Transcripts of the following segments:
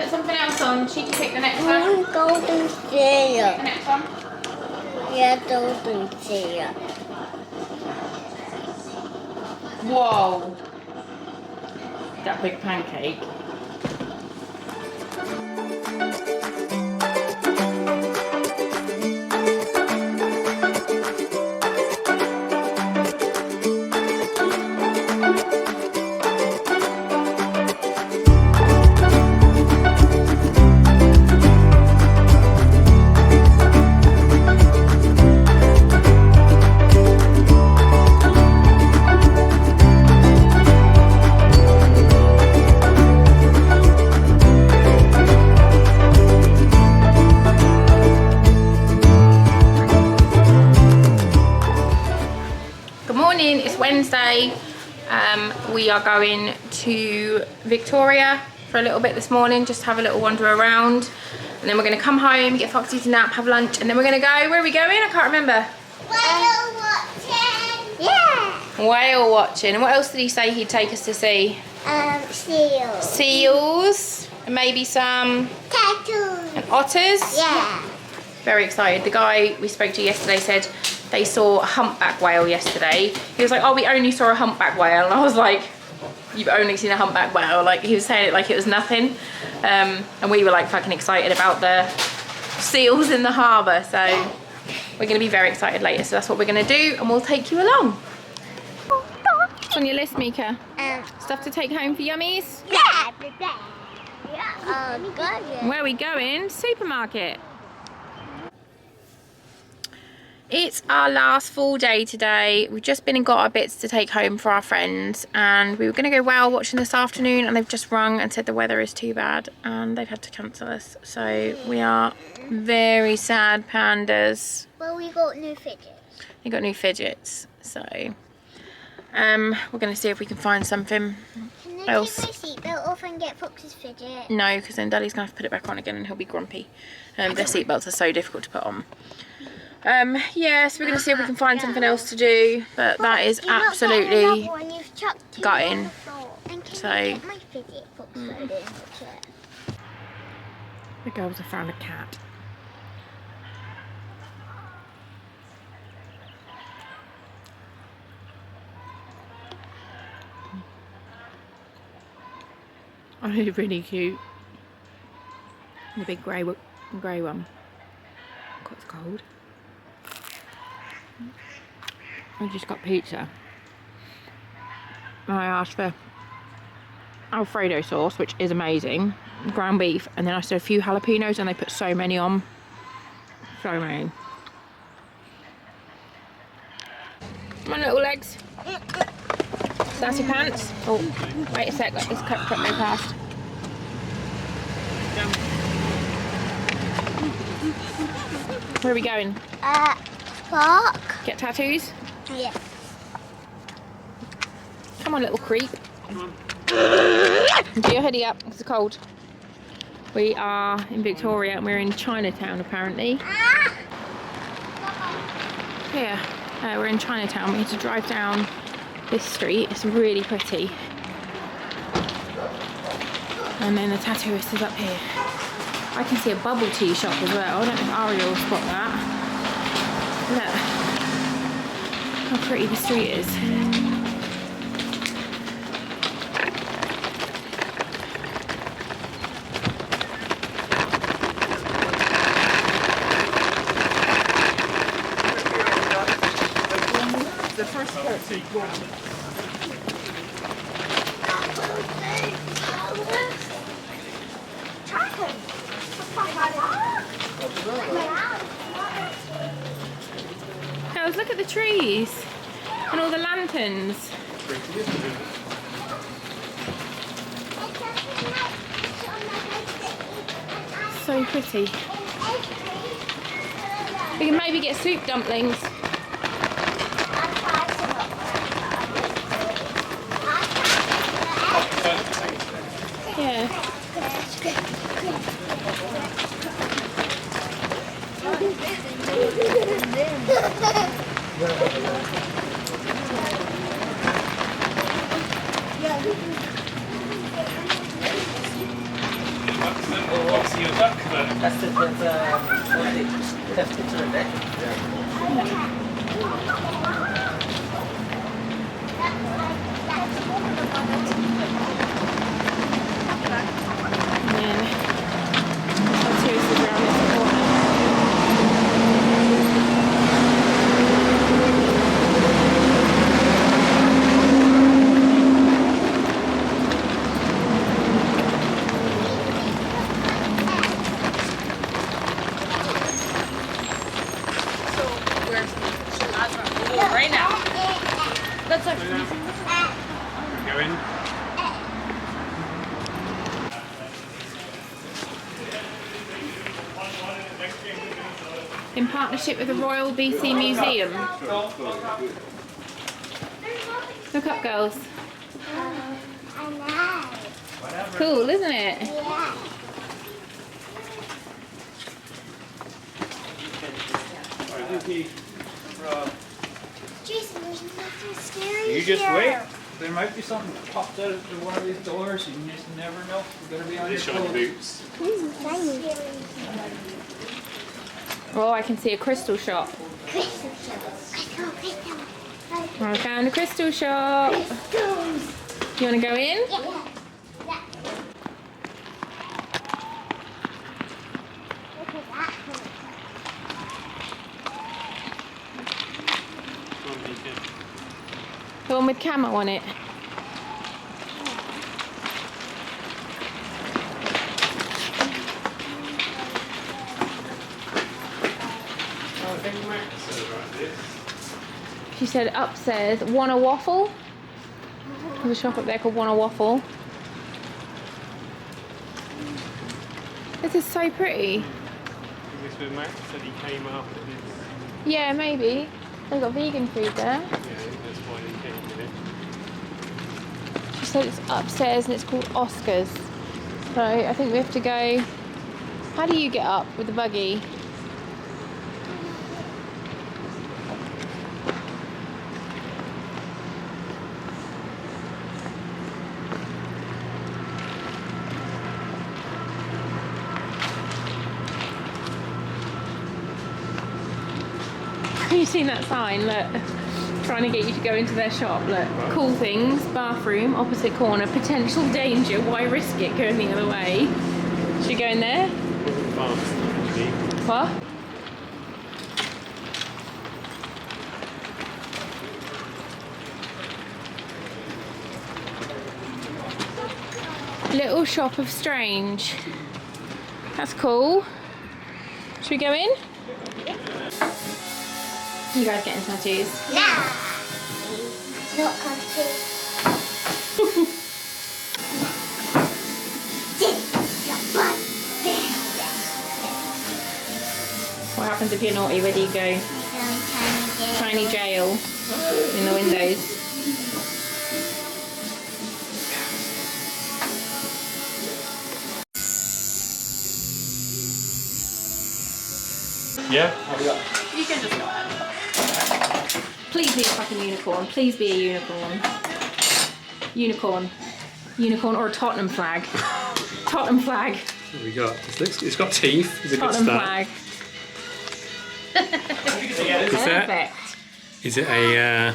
Put something else on. She can pick the next one. Golden Pick the cereal. next one. Yeah, golden cereal. Whoa. That big pancake. It's Wednesday. We are going to Victoria for a little bit this morning, just to have a little wander around, and then we're going to come home, get Foxy's a nap, have lunch, and then we're going to go. Where are we going? I can't remember. Whale watching. Yeah. Whale watching. And what else did he say he'd take us to see? Seals. Seals, and maybe some Tattoos. and otters. Yeah. Very excited. The guy we spoke to yesterday said they saw a humpback whale yesterday. He was like, oh, we only saw a humpback whale. And I was like, you've only seen a humpback whale? Like, he was saying it like it was nothing. And we were like fucking excited about the seals in the harbour. So we're going to be very excited later. So that's what we're going to do, and we'll take you along. What's on your list, Mika? Stuff to take home for yummies? Yeah. Good. Where are we going? Supermarket. It's our last full day today. We've just been and got our bits to take home for our friends, and we were going to go whale watching this afternoon, and they've just rung and said the weather is too bad and they've had to cancel us. So we are very sad pandas. Well, we got new fidgets. We got new fidgets, so we're going to see if we can find something else. Can they take my seatbelt off and get Fox's fidget? No, because then Daddy's going to have to put it back on again and he'll be grumpy. Their seatbelts are so difficult to put on. Yeah, so we're going to see if we can find something else to do, but that is absolutely gutting. So the girls have found a cat. Oh, he's really cute. The big grey one. Quite cold. I just got pizza. I asked for Alfredo sauce, which is amazing, ground beef, and then I said a few jalapenos, and they put so many on. So many. Come on, little legs. Sassy pants. Oh, wait a sec, let this cut me past. Where are we going? Park. Get tattoos? Yeah. Come on, little creep. Get your hoodie up, it's cold. We are in Victoria and we're in Chinatown apparently. Yeah, we're in Chinatown. We need to drive down this street. It's really pretty. And then the tattooist is up here. I can see a bubble tea shop as well. I don't know if Aria will spot that. Look how pretty the street is. The first Girls, look at the trees and all the lanterns. So pretty. We can maybe get soup dumplings. Yeah. obviously your duck, but That's the picture of it. Right now. That's like go in. in partnership with the Royal BC Museum. Look up, girls. I know. Cool, isn't it? Yeah. Jason, there's nothing scary You just here. wait. There might be something that popped out of one of these doors. You just never know. You better be on your toes. Boots. Oh, I can see a crystal shop. Crystal shop. Let's go, crystal. I found a crystal shop. Crystals. You want to go in? Yeah. Yeah. Look at that one. The one with camo on it. She said upstairs, want a waffle? There's a shop up there called Want a Waffle. This is so pretty. Is this where Max said he came after his... Yeah, maybe. They've got vegan food there. Yeah, I think that's why he came with it. She said it's upstairs and it's called Oscar's. So I think we have to go. How do you get up with the buggy? Have you seen that sign? Look. Trying to get you to go into their shop. Look. Cool things. Bathroom. Opposite corner. Potential danger. Why risk it going the other way? Should we go in there? Fast, actually. What? Little shop of strange. That's cool. Should we go in? You guys getting tattoos? Nah. Not country. What happens if you're naughty? Where do you go? Tiny jail in the windows. Yeah? You can just go ahead. Please be a fucking unicorn. Please be a unicorn. Unicorn. Unicorn or a Tottenham flag. Tottenham flag. What have we got? It's got teeth. It's a good Tottenham start. flag. Perfect. Is it a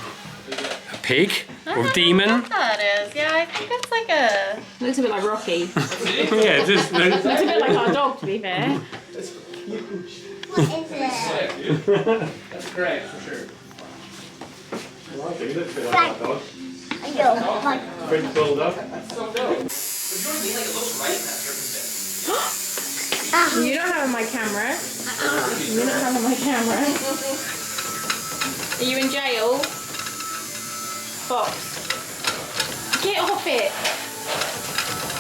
pig or a demon? That is. Yeah, I think it's like a... Looks a bit like Rocky. Yeah, it is. Looks a bit like our dog, to be fair. What is it? That's correct, for sure. I know. Fun. Pretty cool dog. You don't have my camera. You don't have my camera. Are you in jail? Box. Get off it.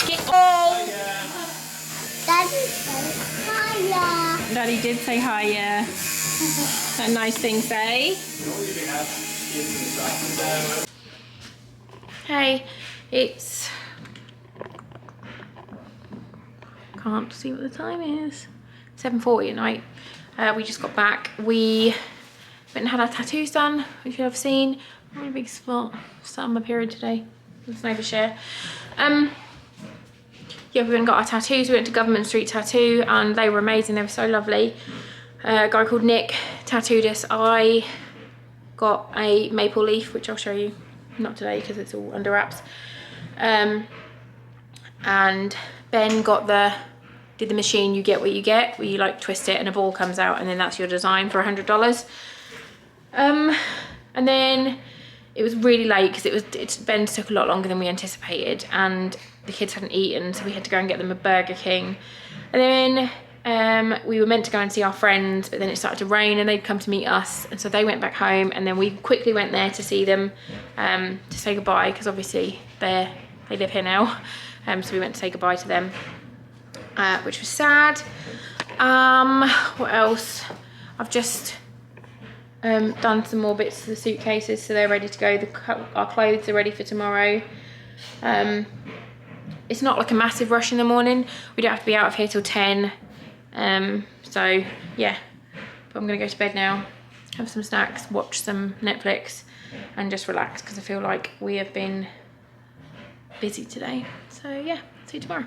Get off. Daddy said hiya. Daddy did say hi, yeah. That nice thing, say. Hey, it's... Can't see what the time is. 7:40 at night. We just got back. We went and had our tattoos done, which you have seen. Really big spot. Started my period today. It's an overshare. yeah, we went and got our tattoos. We went to Government Street Tattoo and they were amazing. They were so lovely. A guy called Nick tattooed us. I got a maple leaf, which I'll show you. Not today because it's all under wraps. And Ben did the machine you get what you get, where you like twist it and a ball comes out and then that's your design for $100. And then it was really late because Ben's took a lot longer than we anticipated and the kids hadn't eaten, so we had to go and get them a Burger King. And then we were meant to go and see our friends, but then it started to rain and they'd come to meet us, and so they went back home, and then we quickly went there to see them, to say goodbye, because obviously they live here now. So we went to say goodbye to them, which was sad. What else? I've just done some more bits to the suitcases, so they're ready to go. Our clothes are ready for tomorrow. It's not like a massive rush in the morning. We don't have to be out of here till 10. So yeah, but I'm gonna go to bed now, have some snacks, watch some Netflix and just relax because I feel like we have been busy today. So yeah, see you tomorrow.